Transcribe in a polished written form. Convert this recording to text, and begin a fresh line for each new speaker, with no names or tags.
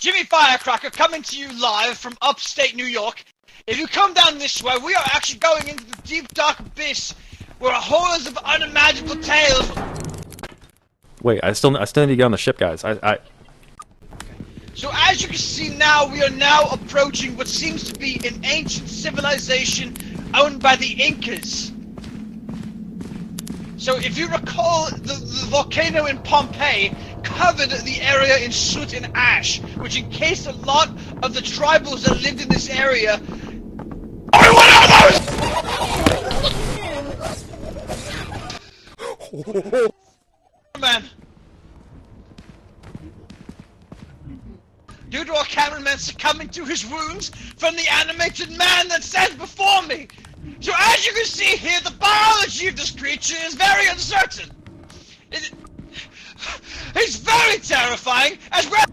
Jimmy Firecracker coming to you live from upstate New York. If you come down this way, we are actually going into the deep dark abyss where horrors of unimaginable tales...
Wait, I still need to get on the ship, guys.
So as you can see now, we are now approaching what seems to be an ancient civilization owned by the Incas. So if you recall, the volcano in Pompeii covered the area in soot and ash, which encased a lot of the tribals that lived in this area. Man. Due to our cameraman succumbing to his wounds from the animated man that stands before me. So as you can see here, the biology of this creature is very uncertain. It's very terrifying as well.